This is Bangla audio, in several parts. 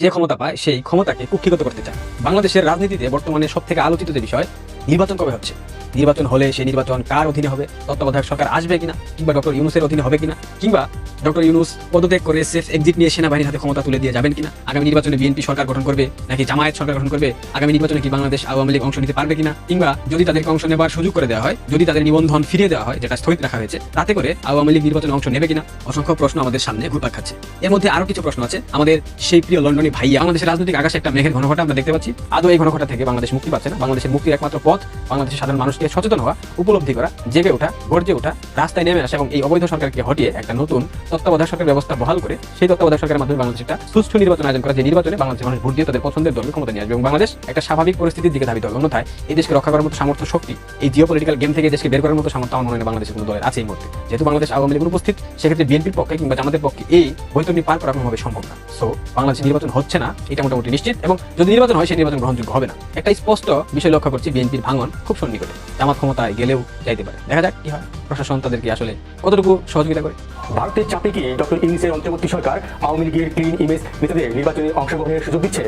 যে ক্ষমতা পায় সেই ক্ষমতাকে কুক্ষিগত করতে চায়। বাংলাদেশের রাজনীতিতে বর্তমানে সব থেকে আলোচিত যে বিষয়, নির্বাচন কবে হচ্ছে, নির্বাচন হলে সেই নির্বাচন কার অধীনে হবে, তত্ত্বাবধায়ক সরকার আসবে কিনা, কিংবা ডক্টর ইউনূসের অধীনে হবে কিনা, কিংবা ডক্টর ইউনূস পদত্যাগ করে সেফ এক্সিট নিয়ে সেনাবাহিনীর হাতে ক্ষমতা তুলে দিয়ে যাবেন কিনা, আগামী নির্বাচনে বিএনপি সরকার গঠন করবে নাকি জামায়াত সরকার গঠন করবে, আগামী নির্বাচনে কি বাংলাদেশ আওয়ামী লীগ অংশ নিতে পারবে কিনা, কিংবা যদি তাদেরকে অংশ নেবার সুযোগ করে দেওয়া হয়, যদি তাদের নিবন্ধন ফিরিয়ে দেওয়া হয় যেটা স্থগিত রাখা হয়েছে, তাতে করে আওয়ামী লীগ নির্বাচনে অংশ নেবে কিনা, অসংখ্য প্রশ্ন আমাদের সামনে ঘুরপাক খাচ্ছে। এর মধ্যে আরো কিছু প্রশ্ন আছে। আমাদের সেই প্রিয় লন্ডনী ভাইয়া, বাংলাদেশের রাজনৈতিক আকাশে একটা মেঘের ঘনঘটা আমরা দেখতে পাচ্ছি। আদৌ এই ঘনঘটা থেকে বাংলাদেশ মুক্তি পাচ্ছে না। বাংলাদেশের মুক্তির একমাত্র পথ বাংলাদেশের সাধারণ মানুষকে সচেতন হওয়া, উপলব্ধি করা, জেগে ওঠা, গর্জে ওঠা, রাস্তায় নেমে আসা এবং এই অবৈধ সরকারকে হটিয়ে একটা নতুন তত্ত্বাবধায়ক সরকার ব্যবস্থা বহাল করে সেই তত্ত্বাবধায়ক সরকারের মাধ্যমে বাংলাদেশ একটা সুষ্ঠু নির্বাচন আয়োজন করা, যে নির্বাচনে বাংলাদেশের মানুষ ভোট দিয়ে তাদের পছন্দের দলকে ক্ষমতা নিয়ে আসবে এবং বাংলাদেশ একটা স্বাভাবিক পরিস্থিতির দিকে ধাবিত হবে। অন্যথায় এই দেশকে রক্ষা করার মতো সামর্থ্য, শক্তি, এই জিওপলিটিক্যাল গেম থেকে দেশকে বের করার মতো সামর্থ্য আমার মনে হয় বাংলাদেশের কোনো দলের আছে এই মুহূর্তে। যেহেতু বাংলাদেশ আওয়ামী লীগ উপস্থিত, সেক্ষেত্রে বিএনপির পক্ষে কিংবা জামাতের পক্ষে এই বৈতরণী পার করা কোনোভাবে সম্ভব না। সো বাংলাদেশে নির্বাচন হচ্ছে না, এটা মোটামুটি নিশ্চিত, এবং যদি নির্বাচন হয় সেই নির্বাচন গ্রহণযোগ্য হবে না। একটা স্পষ্ট বিষয় লক্ষ্য করছি, বিএনপির ভাঙন খুব সন্নিকটে, জামাত ক্ষমতায় গেলেও যাইতে পারে। দেখা যাক কি হয়, প্রশাসন তাদেরকে আসলে কতটুকু সহযোগিতা করে। ভারতের চাপে কি ডক্টর ইউনূসের অন্তর্বর্তী সরকার আওয়ামী লীগের ক্লিন ইমেজ নেতাদের নির্বাচনে অংশগ্রহণের সুযোগ দিচ্ছে?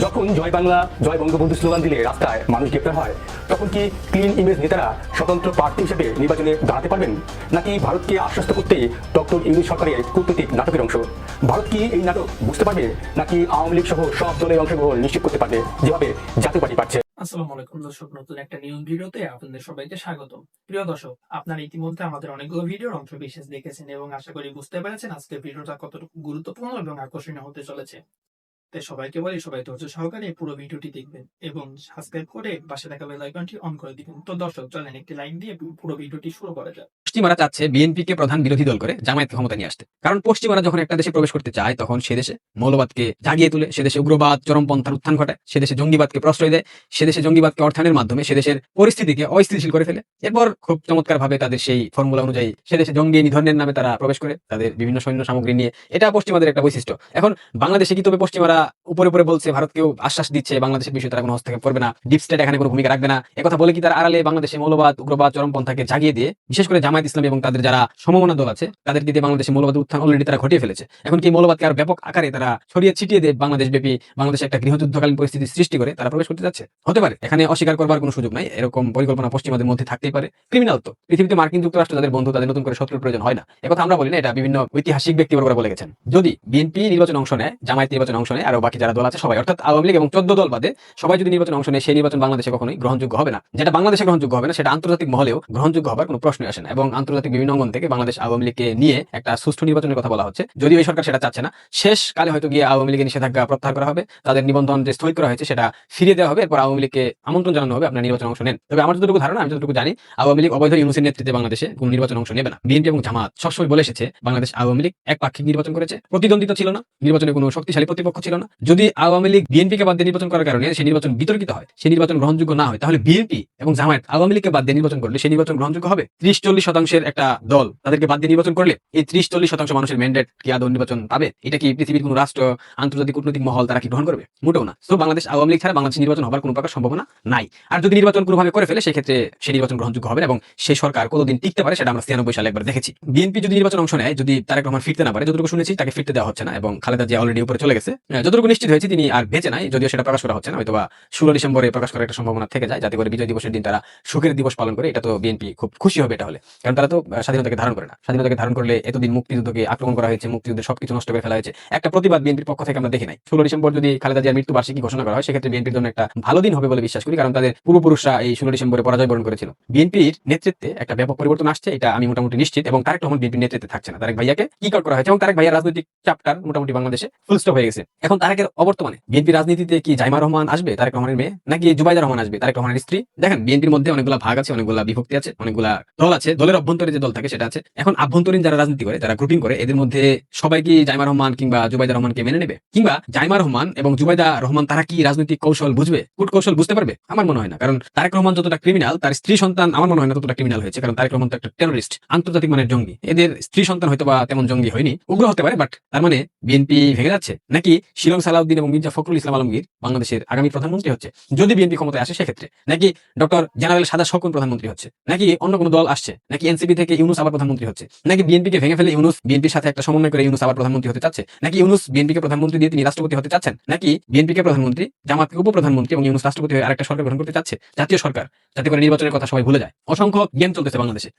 যখন জয় বাংলা জয় বঙ্গবন্ধু স্লোগান দিলে রাস্তায় মানুষ গ্রেপ্তার হয়, তখন কি ক্লিন ইমেজ নেতারা স্বতন্ত্র প্রার্থী হিসেবে নির্বাচনে দাঁড়াতে পারবেন, নাকি ভারতকে আশ্বস্ত করতে ডক্টর ইউনূস সরকারের কূটনৈতিক নাটকের অংশ? ভারত কি এই নাটক বুঝতে পারবে, নাকি আওয়ামী লীগ সহ সব দলের অংশগ্রহণ নিশ্চিত করতে পারবে যেভাবে জাতীয় পার্টি পাচ্ছে? আসসালামু আলাইকুম দর্শক, নতুন একটা নিউজ ভিডিওতে আপনাদের সবাইকে স্বাগত। প্রিয় দর্শক, আপনারা ইতিমধ্যে আমাদের অনেকগুলো ভিডিওর অংশ বিশেষ দেখেছেন এবং আশা করি বুঝতে পেরেছেন আজকের ভিডিওটা কতটুকু গুরুত্বপূর্ণ এবং আকর্ষণীয় হতে চলেছে। তাই সবাইকে বলি, সবাই ধৈর্য সহকারে পুরো ভিডিওটি দেখবেন এবং সাবস্ক্রাইব করে পাশে থাকা বেল আইকনটি অন করে দিবেন। তো দর্শক, চলেন একটি লাইক দিয়ে পুরো ভিডিওটি শুরু করা যাক। পশ্চিমারা চাচ্ছে বিএনপিকে প্রধান বিরোধী দল করে জামায়াতকে ক্ষমতা নিয়ে আসতে। কারণ পশ্চিমারা যখন একটা দেশে প্রবেশ করতে চায়, তখন সে দেশে মৌলবাদকে জাগিয়ে তুলে, সে দেশে উগ্রবাদ চরমপন্থার উত্থান ঘটায়, সে দেশে জঙ্গিবাদকে প্রশ্রয় দেয়, সে দেশে জঙ্গিবাদকে অর্থায়নের মাধ্যমে সে দেশের পরিস্থিতিকে অস্থিতিশীল করে ফেলে। এরপর খুব চমৎকার ভাবে তাদের সেই ফর্মুলা অনুযায়ী সে দেশে জঙ্গি নিধনের নামে তারা প্রবেশ করে তাদের বিভিন্ন সৈন্য সামগ্রী নিয়ে। এটা পশ্চিমাদের একটা বৈশিষ্ট্য। এখন বাংলাদেশে কি তবে পশ্চিমারা উপরে উপরে বলছে, ভারতকেও আশ্বাস দিচ্ছে বাংলাদেশের বিষয়ে তারা কোনো হস্তক্ষেপ করবে না, ডিপ স্টেট এখানে কোনো ভূমিকা রাখবে না, একথা বলে কি তার আড়ালে বাংলাদেশে মৌলবাদ উগ্রবাদ চরমপন্থাকে জাগিয়ে দিয়ে, বিশেষ করে জামায়াত ইসলামী এবং তাদের যারা সমমনা দল আছে তাদেরকে দিয়ে বাংলাদেশে মৌলবাদের উত্থান অলরেডি তারা ঘটিয়ে ফেলেছে। এখন কি মৌলবাদকে আর ব্যাপক আকারে তারা ছড়িয়ে ছিটিয়ে দিয়ে বাংলাদেশ ব্যাপী বাংলাদেশে একটা গৃহযুদ্ধকালীন পরিস্থিতি সৃষ্টি করে তারা প্রবেশ করতে যাচ্ছে? হতে পারে, এখানে অস্বীকার করবার কোনো সুযোগ নাই। এরকম পরিকল্পনা পশ্চিমাদের মধ্যে থাকতেই পারে। ক্রিমিনাল তো পৃথিবীতে মার্কিন যুক্তরাষ্ট্র যাদের বন্ধু, তাদের নতুন করে শত্রুর প্রয়োজন হয় না। একথা আমরা বলি না, এটা বিভিন্ন ঐতিহাসিক ব্যক্তিবর্গরা বলে গেছেন। যদি বিএনপি নির্বাচন অংশ নেয়, জামায়াত নির্বাচন অংশ নেয়, আর বাকি যারা দল আছে সবাই, অর্থাৎ আওয়ামী লীগ এবং 14 দল বাদে সবাই যদি নির্বাচন অংশ নেয়, সেই নির্বাচন বাংলাদেশে কখনোই গ্রহণযোগ্য হবে না। যেটা বাংলাদেশে গ্রহণযোগ্য হবে না, সেটা আন্তর্জাতিক মহলেও গ্রহণযোগ্য হবার কোনো প্রশ্নই আসে না। এবং আন্তর্জাতিক বিভিন্ন অঙ্গন থেকে বাংলাদেশ আওয়ামী লীগকে নিয়ে একটা সুষ্ঠু নির্বাচনের কথা বলা হচ্ছে। যদিও এই সরকার সেটা চাচ্ছে না। শেষ কালে হয়তো গিয়ে আওয়ামী লীগের নিষেধাজ্ঞা প্রত্যাহার করা হবে, তাদের নিবন্ধন যে স্থগিত করা হয়েছে সেটা ফিরিয়ে দেওয়া হবে, এরপর আওয়ামী লীগকে আমন্ত্রণ জানানো হবে আপনার নির্বাচন অংশ নেন। তবে আমার যতটুকু ধারণা, আমি যতটুকু জানি, আওয়ামী লীগ অবৈধ ইউনূসের নেতৃত্বে বাংলাদেশে কোনো নির্বাচন অংশ নেবে না। বিএনপি এবং জামাত সবসময় বলে এসেছে বাংলাদেশ আওয়ামী লীগ একপাক্ষিক নির্বাচন করেছে, প্রতিদ্বন্দ্বিতা ছিল না, নির্বাচনে কোনো শক্তিশালী প্রতিপক্ষ ছিল না। যদি আওয়ামী লীগ বিএনপিকে বাদ দিয়ে নির্বাচন করার কারণে সেই নির্বাচন বিতর্কিত হয়, সেই নির্বাচন গ্রহণযোগ্য না হয়, তাহলে বিএনপি এবং জামায়াত আওয়ামী লীগকে বাদ দিয়ে নির্বাচন করলে সেই নির্বাচন গ্রহণযোগ্য হবে? 30-40% একটা দল তাদেরকে বাদ দিয়ে নির্বাচন করলে এই 30-40% মানুষের ম্যান্ডেট কি আদৌ নির্বাচন পাবে? এটা কি পৃথিবীর কোনো রাষ্ট্র, আন্তর্জাতিক কূটনৈতিক মহল তারা কি গ্রহণ করবে? মোটেও না। তো বাংলাদেশ আওয়ামী লীগ ছাড়া বাংলাদেশ নির্বাচন হবার কোনো প্রকার সম্ভাবনা নাই। আর যদি নির্বাচন কোনোভাবে করে ফেলে, সেক্ষেত্রে সেই নির্বাচন গ্রহণযোগ্য হবে এবং সেই সরকার কতদিন টিকতে পারে সেটা আমরা 93 সালে একবার দেখেছি। বিএনপি যদি নির্বাচন অংশ নেয়, যদি তারেক রহমান ফিরতে না পারে, যতটুকু শুনেছি তাকে ফিরতে দেওয়া হচ্ছে না এবং খালেদা জিয়া অলরেডি উপরে চলে গেছে, যতটুকু নিশ্চিত হয়েছে তিনি আর বেঁচে নাই, যদিও সেটা প্রকাশ করা হচ্ছে না। হয়তোবা 16 ডিসেম্বরে প্রকাশ করার একটা সম্ভাবনা থেকে যায়, যাতে করে বিজয় দিবসের দিন তারা সুখের দিবস পালন করে। এটা তো বিএনপি খুব খুশি হবে এটা হলে, কারণ তারা তো স্বাধীনতাকে ধারণ করে না। স্বাধীনতাকে ধারণ করলে এতদিন মুক্তিযুদ্ধকে আক্রমণ করা হয়েছে, মুক্তিযুদ্ধের সবকিছু নষ্ট করে ফেলা হয়েছে, একটা প্রতিবাদ বিএনপির পক্ষ থেকে আমরা দেখি নাই। 16 ডিসেম্বর যদি খালেদা জিয়ার মৃত্যু বার্ষিকী ঘোষণা করা হয়, সেক্ষেত্রে বিএনপির জন্য একটা ভালো দিন হবে বলে বিশ্বাস করি, কারণ তাদের পূর্বপুরুষরা এই 16 ডিসেম্বরে পরাজয় বরণ করেছিল। বিএনপির নেতৃত্বে একটা ব্যাপক পরিবর্তন আসছে, এটা আমি মোটামুটি নিশ্চিত। এবং তারেক রহমান বিএনপির নেতৃত্বে থাকছে না, তারেক ভাইয়াকে কিক আউট করা হয়েছে এবং তারেক ভাইয়ার রাজনৈতিক চ্যাপ্টার মোটামুটি বাংলাদেশে ফুল স্টপ হয়ে গেছে। এখন তারেকের অবর্তমানে বিএনপি রাজনীতিতে কি জাইমা রহমান আসবে, তারেক রহমানের মেয়ে, নাকি জুবাইদা রহমান আসবে, তারেক রহমানের স্ত্রী? দেখেন, বিএনপির মধ্যে অনেকগুলা ভাগ আছে, অনেকগুলা বিভক্তি আছে, অনেকগুলা দল আছে, দলের অভ্যন্তরে যে দল থাকে সেটা আছে। এখন আভ্যন্তরীণ যারা রাজনীতি করে, যারা গ্রুপিং করে, এদের মধ্যে সবাই কি জাইমা রহমান কিংবা জুবাইদা রহমানকে মেনে নেবে? কিংবা জাইমা রহমান এবং জুবাইদা রহমান তারা কি রাজনৈতিক কৌশল বুঝবে, কূট কৌশল বুঝতে পারবে? আমার মনে হয় না। কারণ তারেক রহমান যতটা ক্রিমিনাল, তার স্ত্রী সন্তান আমার মনে হয় না ততটা ক্রিমিনাল হয়েছে, কারণ তারেক রহমান তো একটা টেরোরিস্ট, আন্তর্জাতিক মানের জঙ্গি। এদের স্ত্রী সন্তান হয়তো বা তেমন জঙ্গি হয়নি, উগ্র হতে পারে, বাট তার মানে বিএনপি ভেঙে যাচ্ছে নাকি শিলং সালাউদ্দিন এবং মির্জা ফখরুল ইসলাম আলমগীর বাংলাদেশের আগামী প্রধানমন্ত্রী হচ্ছে, যদি বিএনপি ক্ষমতায় আসে সেক্ষেত্রে, নাকি ডক্টর জেনারেল সাদা শকুন প্রধানমন্ত্রী হচ্ছে, নাকি অন্য কোনো দল আসছে, নাকি এনসিপি থেকে ইউনুস আবার প্রধানমন্ত্রী হচ্ছে, নাকি বিএনপিকে ভেঙে ফেলে ইউনুস বিএনপির সাথে একটা সমন্বয় করে ইউনুস আবার প্রধানমন্ত্রী হতে চাচ্ছে, নাকি ইউনুস বিএনপিকে প্রধানমন্ত্রী দিয়ে তিনি রাষ্ট্রপতি হতে চাচ্ছেন, নাকি বিএনপিকে প্রধানমন্ত্রী, জামাতকে উপপ্রধানমন্ত্রী এবং ইউনুস রাষ্ট্রপতি হয়ে আরেকটা সরকার গঠন করতে চাচ্ছে, জাতীয় সরকার, যাতে করে নির্বাচনের কথা সবাই ভুলে যায়। অসংখ্য গেম চলতেছে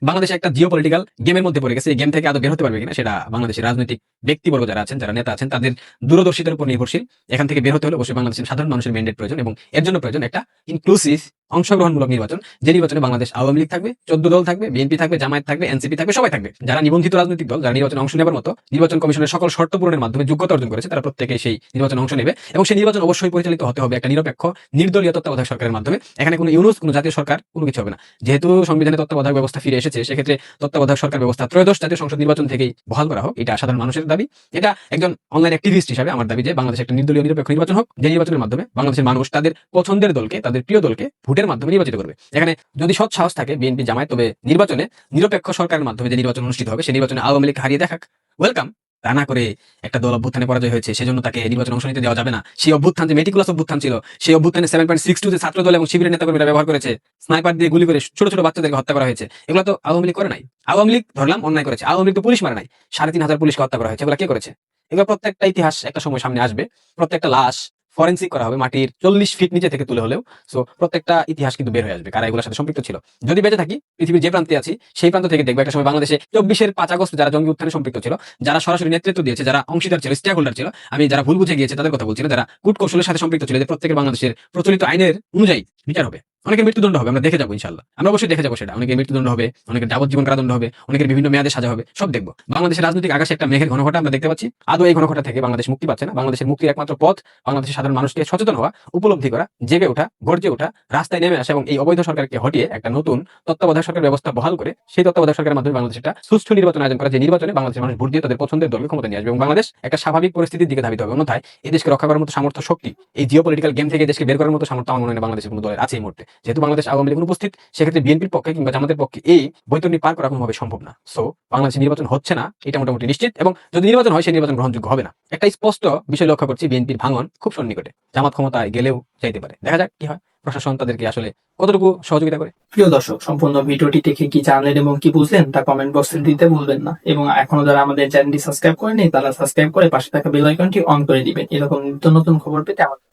বাংলাদেশে একটা জিও পলিটিক্যাল গেমের মধ্যে পড়ে গেছে। এই গেম থেকে আদৌ বের হতে পারবে কিনা সেটা বাংলাদেশের রাজনৈতিক ব্যক্তিবর্গ যারা আছেন, যারা নেতা আছেন, তাদের দূরদর্শিতার উপর নির্ভরশীল। এখান থেকে বের হতে হলে অবশ্যই বাংলাদেশের সাধারণ মানুষের ম্যান্ডেট প্রয়োজন, এবং এর জন্য প্রয়োজন একটা ইনক্লুসিভ অংশগ্রহণমূলক নির্বাচন, যে নির্বাচনে বাংলাদেশ আওয়ামী লীগ থাকবে, 14 দল থাকবে, বিএনপি থাকবে, জামায়াত থাকবে, এনসিপি থাকবে, সবাই থাকবে। যারা নিবন্ধিত রাজনৈতিক দল, যারা নির্বাচনে অংশ নেবার মতো নির্বাচন কমিশনের সকল শর্ত পূরণের মাধ্যমে যোগ্যতা অর্জন করেছে, তারা প্রত্যেকে সেই নির্বাচনে অংশ নেবে, এবং সেই নির্বাচন অবশ্যই পরিচালিত হতে হবে একটা নিরপেক্ষ নির্দলীয় তত্ত্বাবধায়ক সরকারের মাধ্যমে। এখানে কোনো ইউনুস, কোনো জাতীয় সরকার, কোনো কিছু হবে না। যেহেতু সংবিধানে তত্ত্বাবধায়ক ব্যবস্থা ফিরে এসেছে, সেক্ষেত্রে তত্ত্বাবধায়ক সরকার ব্যবস্থা ত্রয়োদশ জাতীয় সংসদ নির্বাচন থেকেই বহাল করা হোক, এটা সাধারণ মানুষের দাবি। এটা একজন অনলাইন অ্যাক্টিভিস্ট হিসাবে আমার দাবি যে বাংলাদেশে একটা নির্দলীয় নিরপেক্ষ নির্বাচন হোক, যে নির্বাচনের মাধ্যমে বাংলাদেশের মানুষ তাদের পছন্দের দলকে, তাদের প্রিয় দলকে ভোটের মাধ্যমে নির্বাচিত করবে। এখানে যদি সৎ সাহস থাকে বিএনপি, জামায়াত, তবে নির্বাচনে নিরপেক্ষ সরকারের মাধ্যমে যে নির্বাচন অনুষ্ঠিত হবে, সেই নির্বাচনে আওয়ামী লীগ হারিয়ে দেখাক, ওয়েলকাম। তা না করে একটা দল অভ্যুত্থানে পরাজয় হয়েছে, সেজন্য তাকে নির্বাচনে অংশ নিতে দেওয়া যাবে না। সেই অভ্যুত্থান যে মেটিকুলাস অভ্যুত্থান ছিল, সেই অভ্যুত্থানে 7.62 যে ছাত্র দল এবং শিবিরের নেতাকর্মীরা ব্যবহার করেছে, স্নাইপার দিয়ে গুলি করে ছোট ছোট বাচ্চাদেরকে হত্যা করা হয়েছে, এগুলো তো আওয়ামী লীগ করে নাই। আওয়ামী লীগ ধরলাম অন্যায় করেছে, আওয়ামী লীগ তো পুলিশ মারে নাই, 3,500 পুলিশকে হত্যা করা হয়েছে, এগুলো কে করেছে? এগুলো প্রত্যেকটা ইতিহাস একটা সময় সামনে আসবে, প্রত্যেকটা লাশ ফরেন্সিক করা হবে, মাটির 40 ফিট নিচে থেকে তুলে হলেও। সো প্রত্যেকটা ইতিহাস কিন্তু বের হয়ে আসবে কারা এগুলোর সাথে সম্পৃক্ত ছিল। যদি বেঁচে থাকি, পৃথিবীর যে প্রান্তে আছি সেই প্রান্ত থেকে দেখবে একটা সময় বাংলাদেশে 24-এর 5 আগস্ট যারা জঙ্গি উত্থানে সম্পৃক্ত ছিল, যারা সরাসরি নেতৃত্ব দিয়েছে, যারা অংশীদার ছিল, স্টেক হোল্ডার ছিল, আমি যারা ভুল বুঝে গিয়েছে তাদের কথা বলছিল, যারা কূট কৌশলের সাথে সম্পৃক্ত ছিল, যে প্রত্যেকের বাংলাদেশের প্রচলিত আইনের অনুযায়ী বিচার হবে। অনেকের মৃত্যুদণ্ড হবে, আমরা দেখে যাবো ইনশাল্লাহ, আমরা অবশ্যই দেখে যাবো সেটা। অনেকের মৃত্যুদণ্ড হবে, অনেকের যাবজ্জীবন কারাদণ্ড হবে, অনেকের বিভিন্ন মেয়াদে সাজা হবে, সব দেখবো। বাংলাদেশের রাজনৈতিক আকাশে একটা মেঘের ঘনঘটা আমরা দেখতে পাচ্ছি। আদৌ এই ঘনঘটা থেকে বাংলাদেশ মুক্তি পাচ্ছে না। বাংলাদেশের মুক্তির একমাত্র পথ বাংলাদেশের সাধারণ মানুষকে সচেতন হওয়া, উপলব্ধি করা, জেগে ওঠা, গর্জে ওঠা, রাস্তায় নেমে আসা, এবং এই অবৈধ সরকারকে হটিয়ে একটা নতুন তত্ত্বাবধায়ক সরকার ব্যবস্থা বহাল করে সেই তত্ত্বাবধায়ক সরকারের মাধ্যমে বাংলাদেশ একটা সুষ্ঠু নির্বাচন আয়োজন করা, যে নির্বাচনে বাংলাদেশের মানুষ ভোট দিয়ে তাদের পছন্দের দলকে ক্ষমতা নিয়ে আসবে, এবং বাংলাদেশ একটা স্বাভাবিক পরিস্থিতির দিকে ধাবিত হবে। অন্যথায় এই দেশকে রক্ষা করার মতো সামর্থ্য, শক্তি, এই জিও পলিটিক্যাল গেম থেকে দেশকে বের করার মতো সামর্থ্য আমার মনে হয় বাংলাদেশের কোনো দলের আছে এই মুহূর্তে। যেহেতু বাংলাদেশ আওয়ামী লীগ উপস্থিত, সেক্ষেত্রে বিএনপির পক্ষে কিংবা জামাতের পক্ষে এই বৈতরণী পার করা কোনোভাবে সম্ভব না। সো বাংলাদেশে নির্বাচন হচ্ছে না, এটা মোটামুটি নিশ্চিত, এবং যদি নির্বাচন হয় সেই নির্বাচন গ্রহণযোগ্য হবে না। একটা স্পষ্ট বিষয় লক্ষ্য করছি, বিএনপির ভাঙন খুব সন্নিকটে, জামাত ক্ষমতায় গেলেও যাইতে পারে। দেখা যাক কি হয়, প্রশাসন তাদেরকে আসলে কতটুকু সহযোগিতা করে। প্রিয় দর্শক, সম্পূর্ণ ভিডিওটি দেখে কি জানলেন এবং কি বুঝলেন তা কমেন্ট বক্সে দিতে ভুলবেন না, এবং এখনো যারা আমাদের চ্যানেলটি সাবস্ক্রাইব করেনি তারা সাবস্ক্রাইব করে পাশে থাকা বেল আইকনটি অন করে দিবেন, এরকম নিত্য নতুন খবর পেতে আমাদের